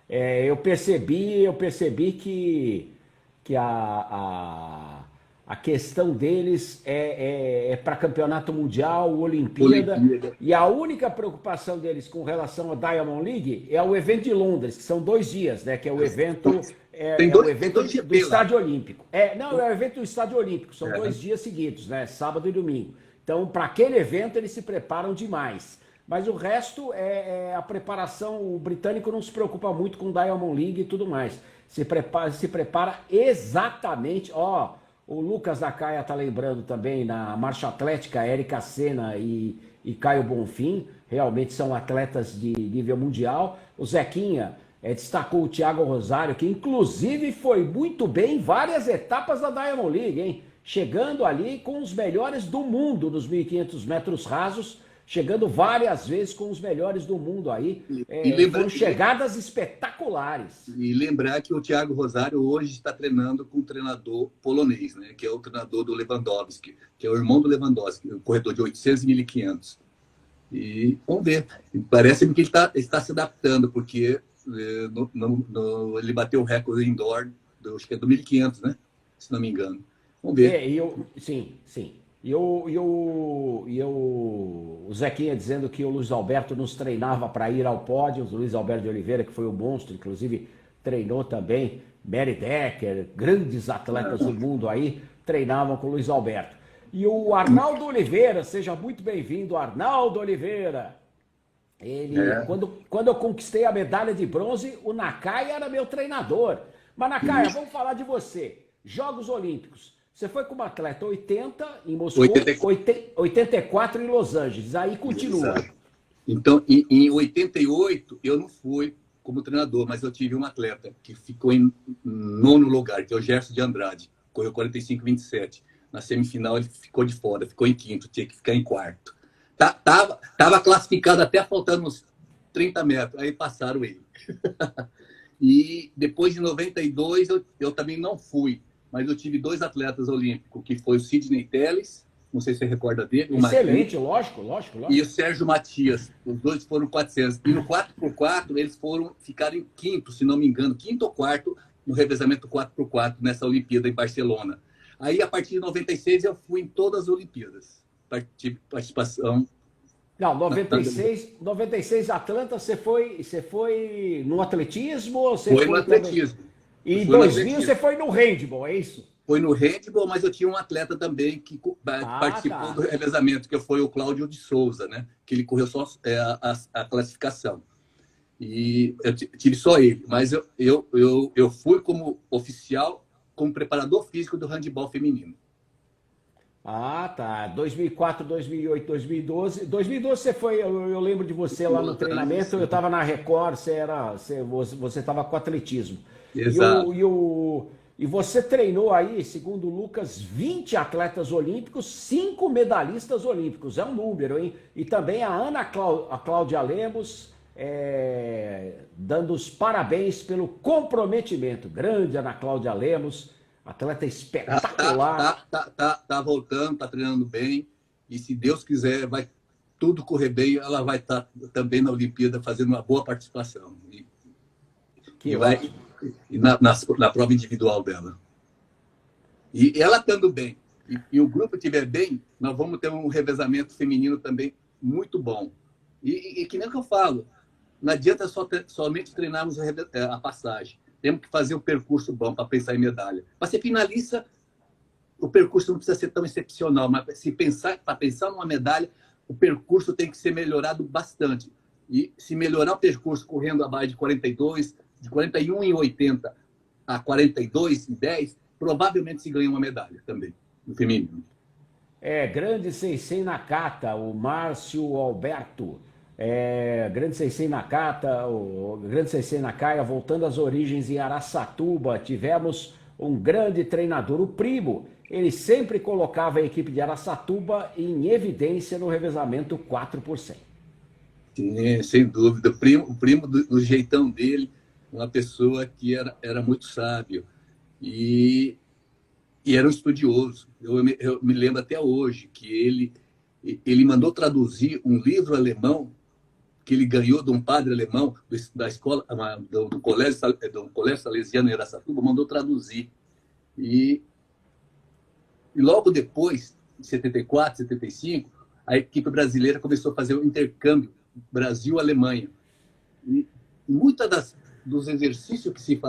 Eu percebi que a questão deles é para campeonato mundial, Olimpíada, Olimpíada. e a única preocupação deles com relação à Diamond League é o evento de Londres, que são 2 dias, né? Que é o evento, Tem dois do GP lá. Estádio Olímpico. Não, é o evento do Estádio Olímpico, são É. 2 dias seguidos, né? Sábado e domingo. Então, para aquele evento, eles se preparam demais. Mas o resto é a preparação. O britânico não se preocupa muito com Diamond League e tudo mais. Se prepara exatamente. Ó, o Lucas Nakaya tá lembrando também na marcha atlética, Érica Senna e Caio Bonfim. Realmente são atletas de nível mundial. O Zequinha destacou o Thiago Rosário, que inclusive foi muito bem em várias etapas da Diamond League, hein? Chegando ali com os melhores do mundo nos 1.500 metros rasos, chegando várias vezes com os melhores do mundo aí. Foram chegadas espetaculares. E lembrar que o Thiago Rosário hoje está treinando com um treinador polonês, né? Que é o treinador do Lewandowski, que é o irmão do Lewandowski, o corredor de 800 e 1.500. E vamos ver. Parece-me que ele está se adaptando, porque ele bateu o recorde indoor, acho que é do 1.500, né? Se não me engano. Vamos ver. Sim, sim. O Zequinha dizendo que o Luiz Alberto nos treinava para ir ao pódio. O Luiz Alberto de Oliveira, que foi o monstro, inclusive treinou também. Mary Decker, grandes atletas do mundo aí, treinavam com o Luiz Alberto. E o Arnaldo Oliveira, seja muito bem-vindo, Arnaldo Oliveira. Quando eu conquistei a medalha de bronze, o Nakaya era meu treinador. Mas, Nakaya, vamos falar de você. Jogos Olímpicos. Você foi como atleta 80 em Moscou, 84 em Los Angeles. Aí continua. Exato. Então, em 88, eu não fui como treinador, mas eu tive um atleta que ficou em nono lugar, que é o Gerson de Andrade. Correu 45,27. Na semifinal, ele ficou de fora, ficou em quinto, tinha que ficar em quarto. Tava classificado até faltando uns 30 metros, aí passaram ele. E depois de 92, eu também não fui. mas eu tive 2 atletas olímpicos, que foi o Sidney Telles, não sei se você recorda dele. Excelente, lógico, lógico, lógico. E o Sérgio Matias, os 2 foram 400. E no 4x4, eles ficaram em quinto, se não me engano, quinto ou quarto, no revezamento 4x4, nessa Olimpíada em Barcelona. Aí, a partir de 96, eu fui em todas as Olimpíadas. Tive participação. Não, 96 Atlanta, você foi no atletismo? Ou você foi no atletismo. Também? E em 2000 você foi no handball, é isso? Foi no handball, mas eu tinha um atleta também que participou do revezamento, que foi o Cláudio de Souza, né? Que ele correu só a classificação. E eu tive só ele. Mas eu fui como oficial, como preparador físico do handball feminino. Ah, tá. 2004, 2008, 2012. 2012 você foi, eu lembro de você lá no treinamento, eu estava na Record, você estava com atletismo. Exato. E você treinou aí, segundo o Lucas, 20 atletas olímpicos, 5 medalhistas olímpicos. É um número, hein? E também a Cláudia Lemos, dando os parabéns pelo comprometimento. Grande Ana Cláudia Lemos, atleta espetacular. Tá voltando, tá treinando bem. E se Deus quiser, vai tudo correr bem, ela vai estar também na Olimpíada fazendo uma boa participação. Na prova individual dela. E ela estando bem, e o grupo estiver bem, nós vamos ter um revezamento feminino também muito bom. E que nem que eu falo, não adianta somente treinarmos a passagem. Temos que fazer um percurso bom para pensar em medalha. Para ser finalista, o percurso não precisa ser tão excepcional, mas para pensar numa medalha, o percurso tem que ser melhorado bastante. E se melhorar o percurso correndo abaixo de 42, de 41,80 a 42,10, provavelmente se ganha uma medalha também, no feminino. Grande Sensei Nakata, o Márcio Alberto. Grande Sensei Nakata, o grande Sensei Nakaya, voltando às origens em Araçatuba, tivemos um grande treinador, o Primo. Ele sempre colocava a equipe de Araçatuba em evidência no revezamento 4%. Sim, sem dúvida. O primo do jeitão dele, uma pessoa que era muito sábio e era um estudioso. Eu me lembro até hoje que ele mandou traduzir um livro alemão que ele ganhou de um padre alemão da escola, do colégio salesiano em Araçatuba, mandou traduzir. E logo depois, em 74, 75, a equipe brasileira começou a fazer um intercâmbio Brasil-Alemanha. E muitos dos exercícios que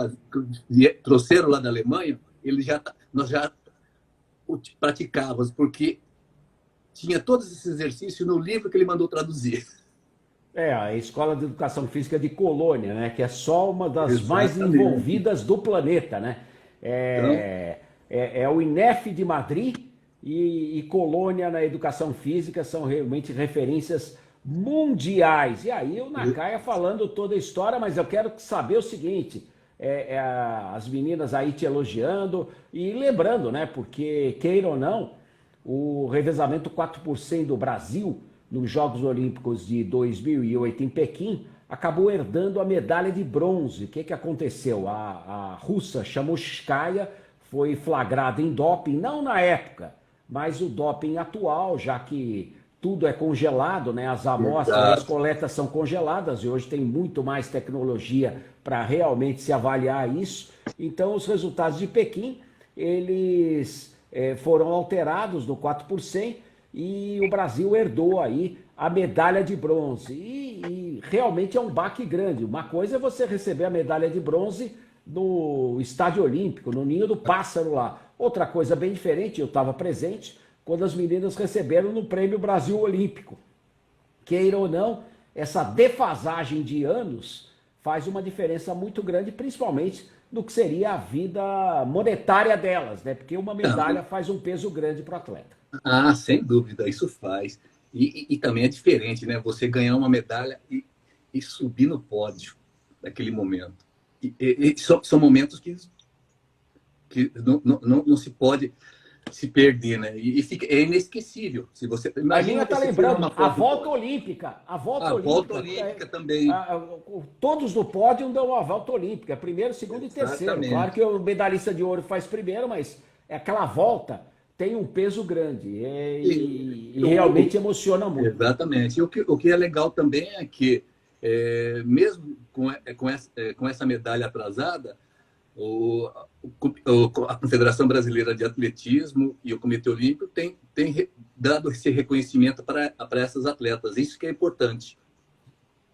trouxeram lá da Alemanha, nós já praticávamos, porque tinha todos esses exercícios no livro que ele mandou traduzir. A Escola de Educação Física de Colônia, né? Que é só uma das mais envolvidas do planeta, né? O INEF de Madrid e Colônia na Educação Física são realmente referências mundiais. E aí o Nakaya falando toda a história, mas eu quero saber o seguinte, as meninas aí te elogiando e lembrando, né? Porque, queira ou não, o revezamento 4% do Brasil nos Jogos Olímpicos de 2008 em Pequim, acabou herdando a medalha de bronze. O que aconteceu? A russa Chamushkaya foi flagrada em doping, não na época, mas o doping atual, já que tudo é congelado, né? As amostras, as coletas são congeladas e hoje tem muito mais tecnologia para realmente se avaliar isso. Então, os resultados de Pequim, eles foram alterados no 4%, e o Brasil herdou aí a medalha de bronze. E realmente é um baque grande. Uma coisa é você receber a medalha de bronze no Estádio Olímpico, no Ninho do Pássaro lá. Outra coisa bem diferente, eu estava presente, quando as meninas receberam no Prêmio Brasil Olímpico. Queira ou não, essa defasagem de anos faz uma diferença muito grande, principalmente no que seria a vida monetária delas, né? Porque uma medalha faz um peso grande para o atleta. Sem dúvida, isso faz. E também é diferente, né? Você ganhar uma medalha e subir no pódio naquele momento. São momentos que não se pode se perder, né? E fica, é inesquecível. Se você A Nina está você tirar lembrando, uma a foto volta olímpica. A volta a volta olímpica. olímpica também. Todos no pódio dão a volta olímpica, primeiro, segundo e terceiro. Claro Exatamente. que o medalhista de ouro faz primeiro, mas aquela volta tem um peso grande e realmente emociona muito. Exatamente. E o que é legal também é que, mesmo com essa medalha atrasada, a Confederação Brasileira de Atletismo e o Comitê Olímpico têm dado esse reconhecimento para essas atletas. Isso que é importante.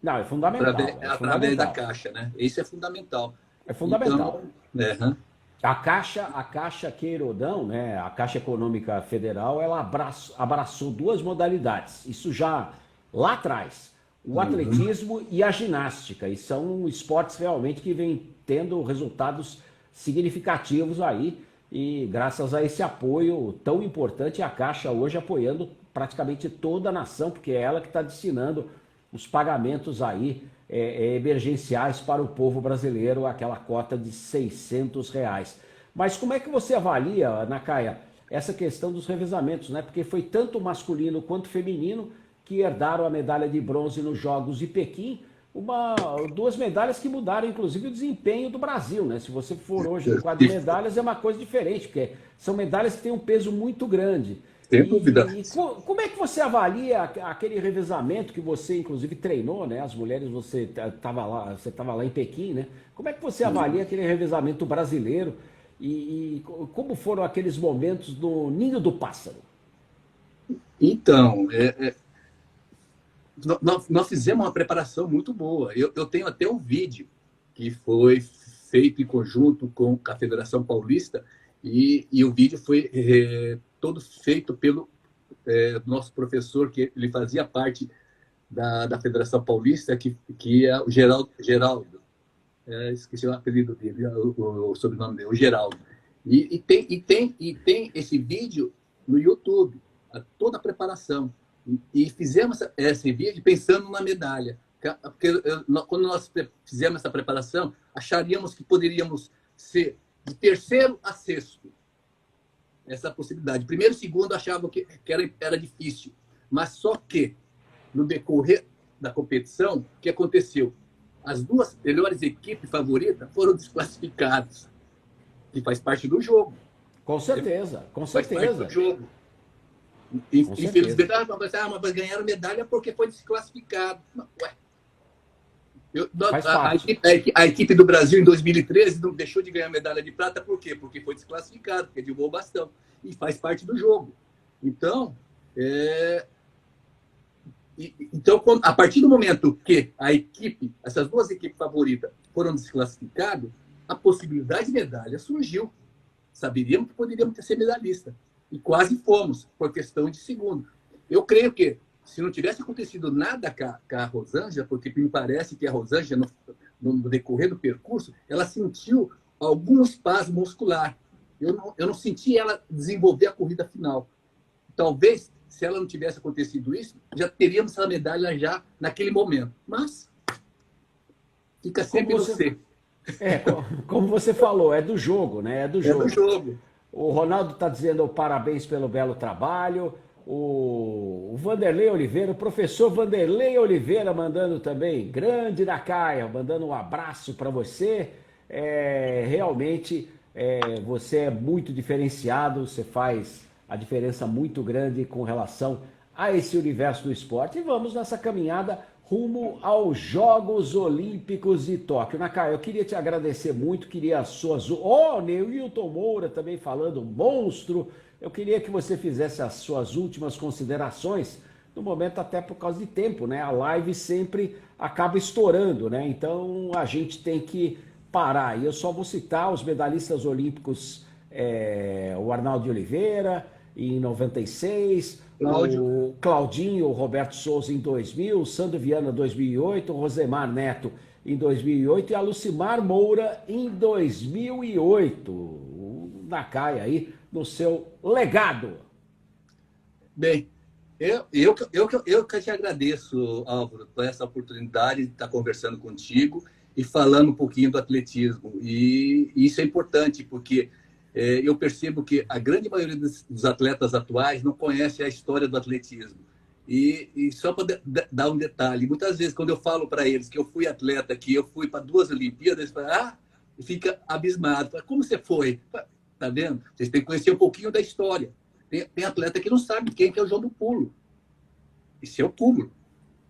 Não, é fundamental. Através da Caixa, né? Isso é fundamental. É fundamental. Então, a Caixa Queirodão, né, a Caixa Econômica Federal, ela abraçou duas modalidades. Isso já lá atrás. O atletismo e a ginástica. E são esportes realmente que vêm tendo resultados significativos aí. E graças a esse apoio tão importante, a Caixa hoje apoiando praticamente toda a nação, porque é ela que está destinando os pagamentos aí emergenciais para o povo brasileiro, aquela cota de R$ 600. Mas como é que você avalia, Nakaya, essa questão dos revezamentos, né? Porque foi tanto masculino quanto feminino que herdaram a medalha de bronze nos Jogos de Pequim, duas medalhas que mudaram, inclusive, o desempenho do Brasil, né? Se você for hoje no quadro de medalhas, é uma coisa diferente, porque são medalhas que têm um peso muito grande. Sem dúvida. Como é que você avalia aquele revezamento que você, inclusive, treinou, né? As mulheres, você estava lá em Pequim, né? Como é que você avalia aquele revezamento brasileiro e como foram aqueles momentos no Ninho do Pássaro? Então, nós fizemos uma preparação muito boa. Eu tenho até um vídeo que foi feito em conjunto com a Federação Paulista e o vídeo foi todo feito pelo nosso professor, que ele fazia parte da Federação Paulista, que é o Geraldo. Esqueci o apelido dele, o sobrenome dele, o Geraldo. E tem esse vídeo no YouTube, toda a preparação. E fizemos esse vídeo pensando na medalha. Porque quando nós fizemos essa preparação, acharíamos que poderíamos ser de terceiro a sexto. Essa possibilidade. Primeiro e segundo achavam que era difícil. Mas só que, no decorrer da competição, o que aconteceu? As duas melhores equipes favoritas foram desclassificadas. E faz parte do jogo. Com certeza, com certeza. Faz parte do jogo. Infelizmente, mas ganharam medalha porque foi desclassificado. Não, a equipe do Brasil em 2013 não deixou de ganhar medalha de prata, por quê? Porque foi desclassificado, porque derrubou o bastão. E faz parte do jogo. Então, a partir do momento que essas duas equipes favoritas foram desclassificadas, a possibilidade de medalha surgiu. Saberíamos que poderíamos ser medalhista. E quase fomos, por questão de segundo. Eu creio que, se não tivesse acontecido nada com a Rosângela, porque me parece que a Rosângela, no decorrer do percurso, ela sentiu algum espasmo muscular. Eu não senti ela desenvolver a corrida final. Talvez, se ela não tivesse acontecido isso, já teríamos essa medalha já naquele momento. Mas fica sempre no C. Como você falou, é do jogo, né? É do jogo. O Ronaldo está dizendo parabéns pelo belo trabalho. O Vanderlei Oliveira, o professor Vanderlei Oliveira mandando também, grande Nakaya, mandando um abraço para você. Realmente, você é muito diferenciado, você faz a diferença muito grande com relação a esse universo do esporte. E vamos nessa caminhada rumo aos Jogos Olímpicos de Tóquio. Nakaya, eu queria te agradecer muito, queria as suas... Neilton Moura também falando, monstro. Eu queria que você fizesse as suas últimas considerações, no momento até por causa de tempo, né? A live sempre acaba estourando, né? Então a gente tem que parar. E eu só vou citar os medalhistas olímpicos, o Arnaldo de Oliveira, em 96, o Claudinho, o Roberto Souza em 2000, o Sandro Viana em 2008, o Rosemar Neto em 2008 e a Lucimar Moura em 2008. O Nakaya aí no seu legado. Bem, eu que te agradeço, Álvaro, por essa oportunidade de estar conversando contigo e falando um pouquinho do atletismo. E isso é importante, porque eu percebo que a grande maioria dos atletas atuais não conhece a história do atletismo. E só para dar um detalhe, muitas vezes quando eu falo para eles que eu fui atleta, que eu fui para 2 Olimpíadas, eles falam, e fica abismado. Fala, como você foi? Tá vendo? Vocês têm que conhecer um pouquinho da história. Tem atleta que não sabe quem que é o João do Pulo. Isso é o cúmulo.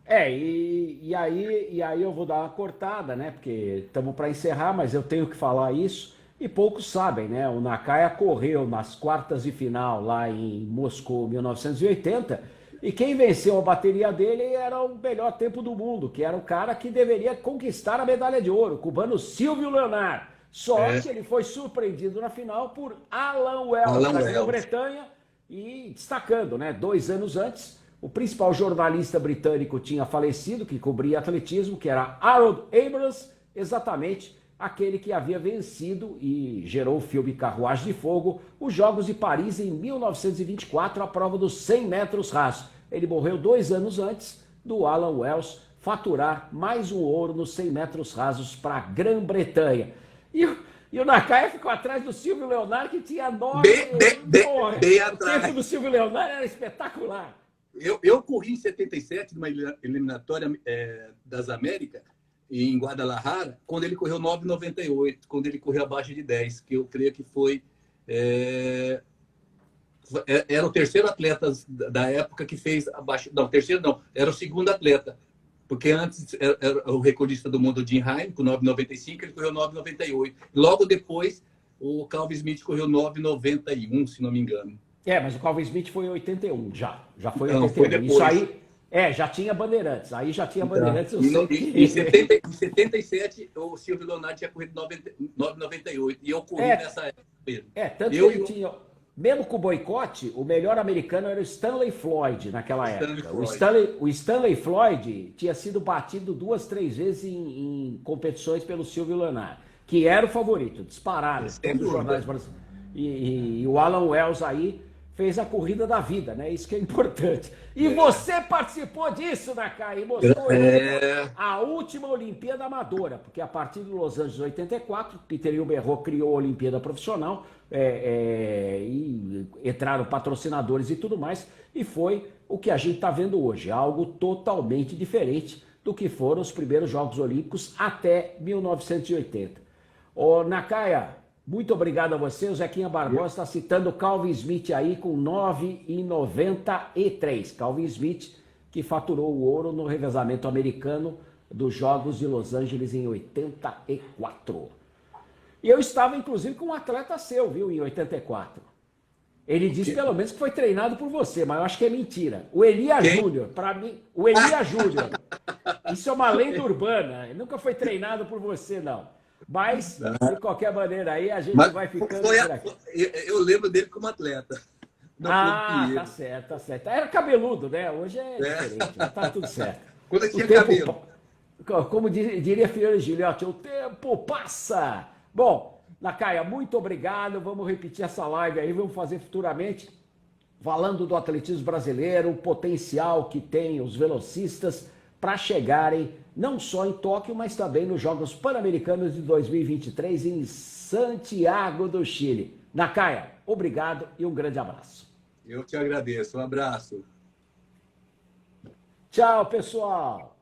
E aí eu vou dar uma cortada, né? Porque estamos para encerrar, mas eu tenho que falar isso. E poucos sabem, né? O Nakaya correu nas quartas de final lá em Moscou, 1980, e quem venceu a bateria dele era o melhor tempo do mundo, que era o cara que deveria conquistar a medalha de ouro, o cubano Silvio Leonard. Só que ele foi surpreendido na final por Alan Wells, da Grã-Bretanha, e destacando, né? 2 anos antes, o principal jornalista britânico tinha falecido, que cobria atletismo, que era Harold Abrams, exatamente aquele que havia vencido e gerou o filme Carruagem de Fogo, os Jogos de Paris em 1924, a prova dos 100 metros rasos. Ele morreu 2 anos antes do Alan Wells faturar mais um ouro nos 100 metros rasos para a Grã-Bretanha. E o Nakaya ficou atrás do Silvio Leonard, que tinha 9... Bem atrás. O tempo do Silvio Leonard era espetacular. Eu corri em 77, numa eliminatória das Américas, em Guadalajara, quando ele correu 9,98, quando ele correu abaixo de 10, que eu creio que foi... era o terceiro atleta da época que fez abaixo... Não, terceiro não, era o segundo atleta. Porque antes era o recordista do mundo, Jim Heim, com 9,95, ele correu 9,98. Logo depois, o Calvin Smith correu 9,91, se não me engano. Mas o Calvin Smith foi em 81, já foi em Não, 81. foi depois. Isso aí, já tinha Bandeirantes, aí já tinha Bandeirantes, eu sei que... Em 77, o Silvio Leonard tinha corrido 9,98, e eu corri nessa época mesmo. Tanto que ele tinha... Mesmo com o boicote, o melhor americano era o Stanley Floyd naquela época. O Stanley Floyd tinha sido batido 2, 3 vezes em competições pelo Silvio Leonard, que era o favorito, disparado. Todos os jornais brasileiros. E o Alan Wells aí fez a corrida da vida, né? Isso que é importante. E você participou disso, Nakaya, e mostrou a última Olimpíada Amadora, porque a partir de Los Angeles 84, Peter Hilberroth criou a Olimpíada Profissional, e entraram patrocinadores e tudo mais, e foi o que a gente está vendo hoje, algo totalmente diferente do que foram os primeiros Jogos Olímpicos até 1980. Ô, Nakaya, muito obrigado a você. O Zequinha Barbosa está citando o Calvin Smith aí com 9,93. Calvin Smith, que faturou o ouro no revezamento americano dos Jogos de Los Angeles em 84. E eu estava, inclusive, com um atleta seu, viu, em 84. Ele disse, pelo menos, que foi treinado por você, mas eu acho que é mentira. O Elias Júnior, para mim, o Elias Júnior. Isso é uma lenda urbana. Ele nunca foi treinado por você, não. Mas, de qualquer maneira, aí a gente vai ficando por aqui. Eu lembro dele como atleta. Tá certo, tá certo. Era cabeludo, né? Hoje é diferente, mas tá tudo certo. Quando eu tinha cabelo. Como diria Fiore Gilhote, o tempo passa. Bom, Nakaya, muito obrigado. Vamos repetir essa live aí, vamos fazer futuramente, falando do atletismo brasileiro, o potencial que tem os velocistas para chegarem não só em Tóquio, mas também nos Jogos Pan-Americanos de 2023 em Santiago do Chile. Nakaya, obrigado e um grande abraço. Eu te agradeço. Um abraço. Tchau, pessoal.